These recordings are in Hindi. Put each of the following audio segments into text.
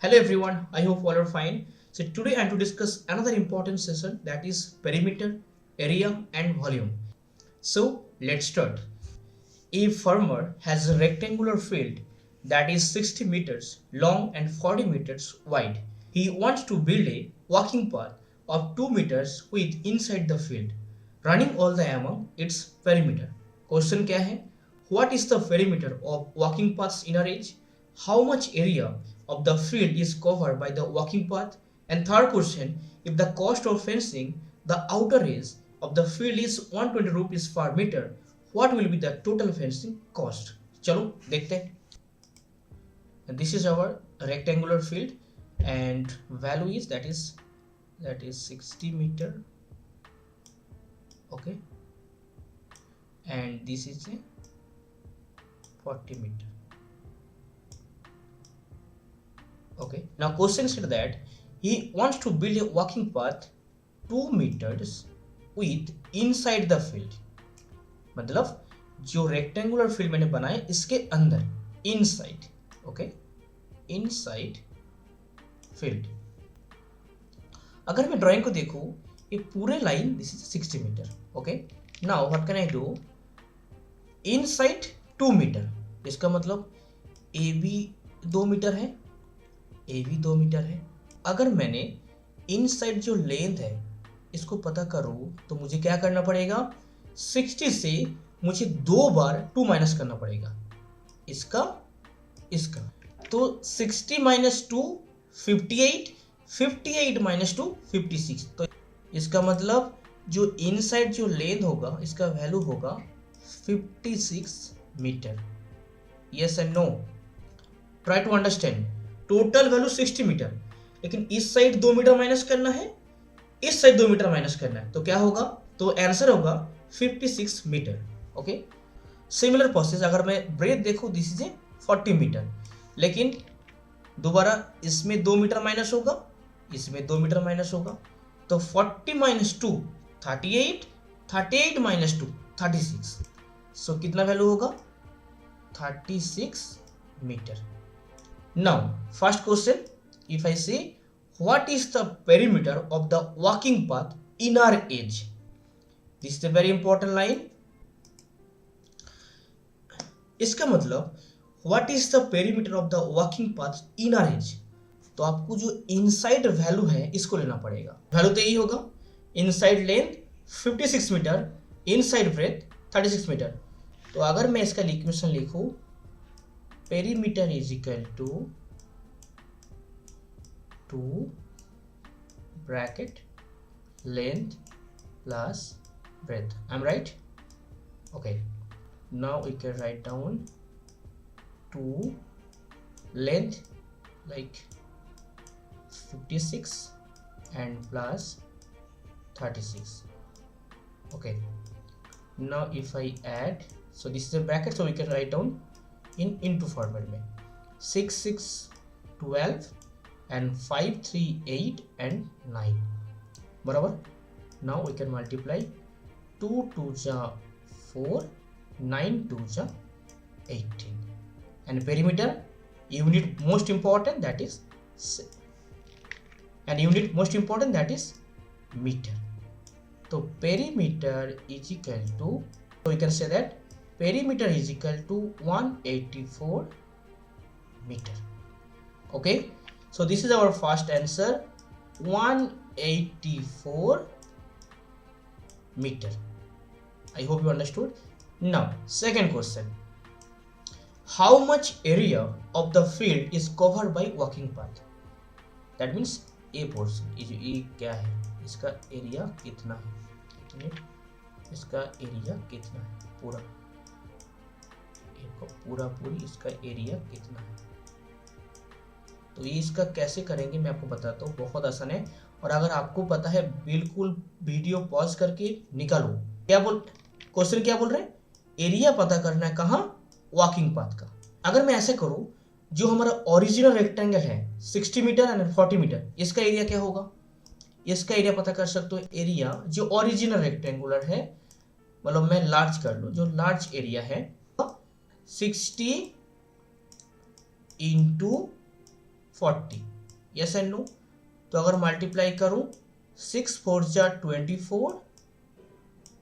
Hello everyone, I hope all are fine. So today I am to discuss another important session, that is perimeter, area and volume. So let's start. A farmer has a rectangular field that is 60 meters long and 40 meters wide. He wants to build a walking path of 2 meters width inside the field, running all the among its perimeter. Question क्या है? What is the perimeter of walking path's inner edge? How much area of the field is covered by the walking path? And third question, if the cost of fencing the outer edge of the field is 120 rupees per meter, what will be the total fencing cost? चलो देखते हैं. And this is our rectangular field and value is that is 60 meter. Okay, and this is a 40 meter. Okay, now question said that he wants to build a walking path 2 meters with inside the field. मतलब जो रेक्टेंगुलर फील्ड मैंने बनाया इसके अंदर, इनसाइड. Okay, inside field. अगर मैं ड्राइंग को देखूं, ये पूरे line this is 60 metre. Okay, now what can I do? Inside 2 metre, इसका मतलब ए बी 2 मीटर है, ए बी 2 मीटर है. अगर मैंने इनसाइड जो लेंथ है इसको पता करूं तो मुझे क्या करना पड़ेगा? 60 से मुझे 2 बार 2 माइनस करना पड़ेगा, इसका इसका. तो 60 माइनस 2 58, 58 माइनस 2 56. तो इसका मतलब जो इनसाइड जो लेंथ होगा इसका वैल्यू होगा 56 metre. Yes and no? Try to understand. Total value 60 metre, लेकिन इस साइड 2 मीटर माइनस करना है, इस साइड 2 मीटर माइनस करना है, तो क्या होगा? तो आंसर होगा 56 मीटर. ओके, सिमिलर प्रोसेस अगर मैं ब्रेथ देखूं, दिस इज ए 40 मीटर, लेकिन दोबारा इसमें 2 मीटर माइनस होगा, इसमें 2 मीटर माइनस होगा, तो 40 माइनस 2 38, 38 माइनस 2 36. सो कितना वैल्यू होगा? 36 metre. Now first question, if I say what is the perimeter of the walking path inner edge? This is a very important line. इसका मतलब what is the perimeter of the walking path inner edge? तो आपको जो इनसाइड वैल्यू है इसको लेना पड़ेगा. वैल्यू तो यही होगा, inside length 56 metre, inside breadth 36 metre. तो अगर मैं इसका इक्वेशन लिखूं, perimeter is equal to 2 bracket length plus breadth. I'm right? Okay, now we can write down 2 length like 56 and plus 36. Okay, now if I add, so this is a bracket, so we can write down in into format में 6 6 12 and 5 3 8 and 9 बराबर. now we can multiply 2 2 जा 4, 9 2 जा 18, and perimeter unit most important that is meter. तो perimeter is equal to, so we can say that perimeter is equal to 184 meter. Okay, so this is our first answer, 184 meter. I hope you understood. Now second question, how much area of the field is covered by walking path? That means a portion. ये क्या है? इसका एरिया कितना है? इसका एरिया कितना है? पूरी इसका एरिया कितना है? तो ये इसका कैसे करेंगे मैं आपको बताता हूँ, बहुत आसान है. और अगर आपको पता है बिल्कुल वीडियो पॉज करके निकालो. क्वेश्चन क्या बोल रहे हैं? एरिया पता करना है, कहाँ? वॉकिंग पाथ का. अगर मैं ऐसे करूँ, जो हमारा ओरिजिनल रेक्टेंगल है 60 मीटर एंड 40 मीटर, इसका एरिया क्या होगा? इसका एरिया पता कर सकते हो. एरिया जो ओरिजिनल रेक्टेंगुलर है, मतलब मैं लार्ज कर लूँ, जो लार्ज एरिया है 60 into 40 यस एंड नो? तो अगर मल्टीप्लाई करूं 6 4 जा 24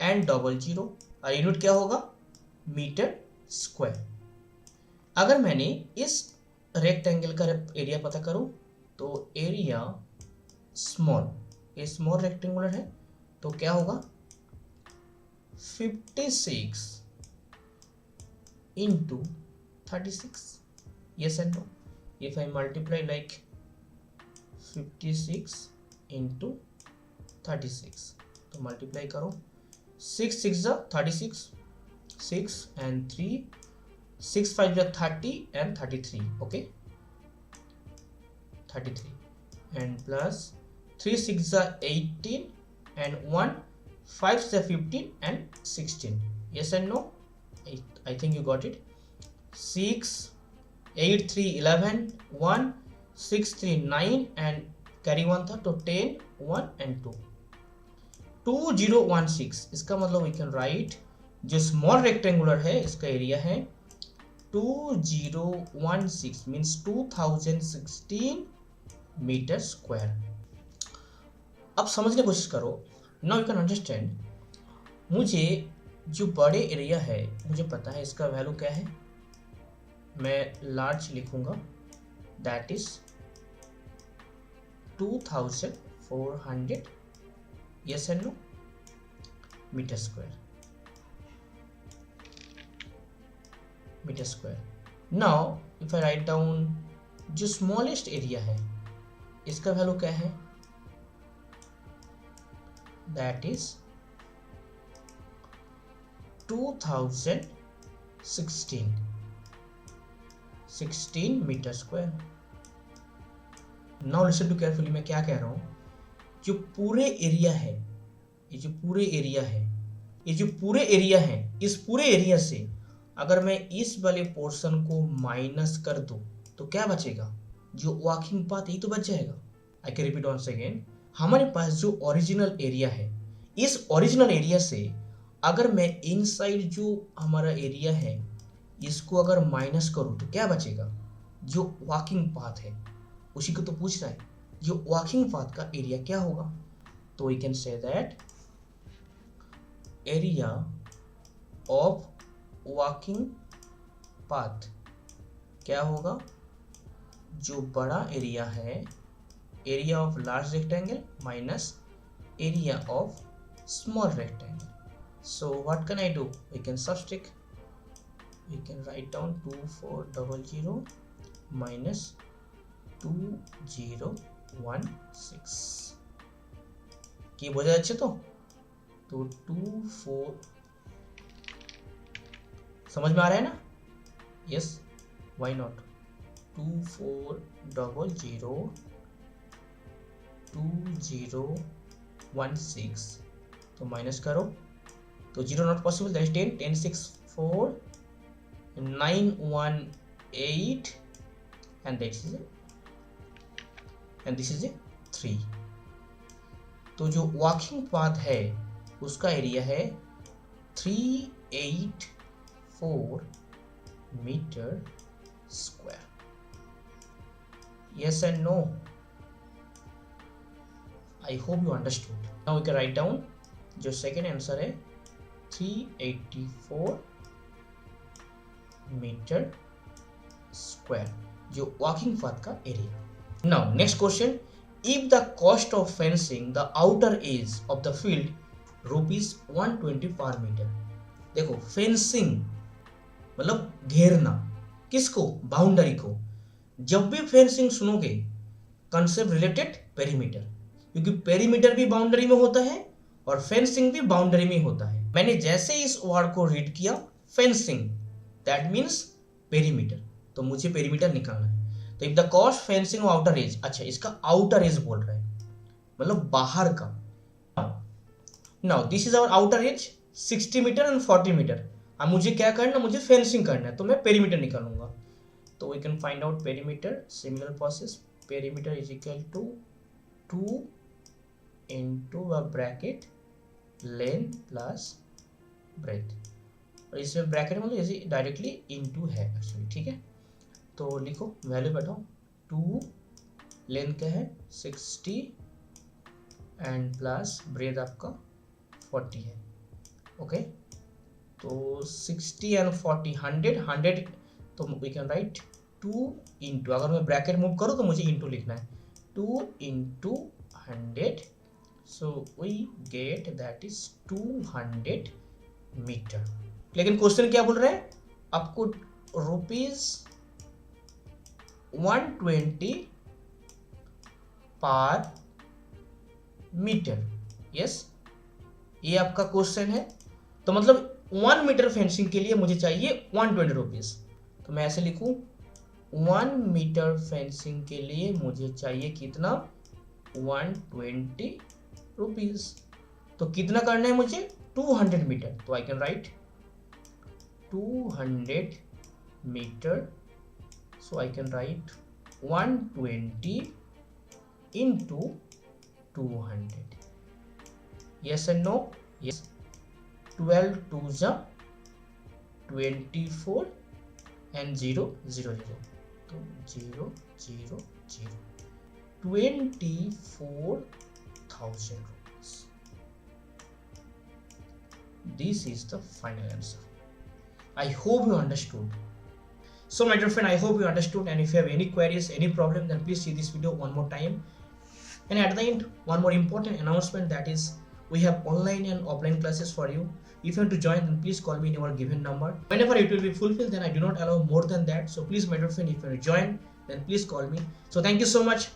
एंड 00 और यूनिट क्या होगा? Metre square. अगर मैंने इस रेक्टेंगल का एरिया पता करूं तो एरिया स्मॉल, ये स्मॉल रेक्टेंगुलर है तो क्या होगा? 56 into 36. Yes and no? If I multiply like 56 into 36 तो मल्टीप्लाई करो 6 6 जा 36, 6 and 3, 6 5 जा 30 and 33, okay, 33 and plus 3 6 जा 18 and 1 5 जा 15 and 16. Yes and no? I think you got it. 6 8 3 11 1 6 3 9 and carry 1 था तो 10 1 and 2 2016. इसका मतलब we can write जो स्मॉल रेक्टेंगुलर है इसका एरिया है 2016 मीन्स 2016 मीटर स्क्वायर। अब समझने की कोशिश करो। नाउ यू कैन अंडरस्टैंड, मुझे जो बड़े एरिया है मुझे पता है इसका वैल्यू क्या है, मैं लार्ज लिखूंगा, that is 2400, yes and no, metre square, metre square. Now if I write down जो स्मॉलेस्ट एरिया है इसका वैल्यू क्या है, that is 16 metre square. Now listen to carefully, मैं क्या कह रहा हूं, जो पूरे एरिया है, ये जो पूरे एरिया है, ये जो पूरे एरिया है, इस पूरे एरिया से अगर मैं इस वाले पोर्शन को माइनस कर दूं तो क्या बचेगा, जो वॉकिंग पाथ यही तो बच जाएगा। I can repeat once again, हमारे पास जो ओरिजिनल एरिया है, इस ओरिजिनल एरिया से अगर मैं इनसाइड जो हमारा एरिया है इसको अगर माइनस करूं तो क्या बचेगा, जो वॉकिंग पाथ है, उसी को तो पूछ रहा है, जो वॉकिंग पाथ का एरिया क्या होगा। तो we can say that area of walking path क्या होगा, जो बड़ा एरिया है, area of large rectangle minus area of small rectangle. So what can I do? We can subtract. We can write down 2400 minus 2016 की बोझा अच्छे तो 24 समझ में आ रहा है ना? Yes, why not? 2400 2016 तो माइनस करो तो 0 not possible, that is 10 10 6 4 9 1 8 and this is 3। तो जो वॉकिंग पाथ है उसका एरिया है 384 metre square, yes and no? I hope you understood. Now we can write down जो सेकेंड आंसर है 384 मीटर स्क्वायर, जो वॉकिंग पाथ का area. Now next question, if the cost of fencing the outer edge of the field ₹120 per metre. देखो फेंसिंग मतलब घेरना, किसको, बाउंड्री को। जब भी फेंसिंग सुनोगे कंसेप्ट रिलेटेड पेरीमीटर, क्योंकि पेरीमीटर भी बाउंड्री में होता है और फेंसिंग भी बाउंड्री में होता है। मैंने जैसे इस वर्ड को रीड किया फेंसिंग, दैट मीन्स पेरीमीटर, तो मुझे पेरीमीटर निकालना है। तो if the cost fencing of outer as, अच्छा इसका आउटर एज बोल रहा है मतलब बाहर का। Now this is our outer edge 60 metre and 40 metre. अब मुझे क्या करना, मुझे फेंसिंग करना है तो मैं पेरीमीटर निकालूंगा। तो we can find out perimeter, similar process, perimeter is equal to 2 into a bracket length plus breadth, और इसमें ब्रैकेट मतलब जैसे डायरेक्टली इनटू है एक्चुअली, ठीक है। तो लिखो वैल्यू बैठाओ 2 लेंथ क्या है 60 एंड प्लस ब्रेथ आपका 40 है। ओके, तो 60 एंड 40 100 तो वी कैन राइट 2 इंटू, अगर मैं ब्रैकेट मूव करूँ तो मुझे इंटू लिखना है, 2 into 100, so we get that is 200 metre. लेकिन क्वेश्चन क्या बोल रहे हैं, आपको ₹120 पर मीटर। यस, ये आपका क्वेश्चन है। तो मतलब 1 मीटर फेंसिंग के लिए मुझे चाहिए 120 रुपीज। तो मैं ऐसे लिखूं, 1 मीटर फेंसिंग के लिए मुझे चाहिए कितना, 120 रुपीज। तो कितना करना है मुझे, 200 मीटर। तो I can write 200 metre, so I can write 120 into 200. Yes and no? Yes. 12 2s are 24 and 0 0 0. So 0 0 0. 24,000 rupees. This is the final answer. I hope you understood. So my dear friend, I hope you understood, and if you have any queries, any problem, then please see this video one more time. And at the end, one more important announcement, that is we have online and offline classes for you. If you want to join, then please call me in your given number. Whenever it will be fulfilled, then I do not allow more than that. So please my dear friend, if you want to join, then please call me. So thank you so much.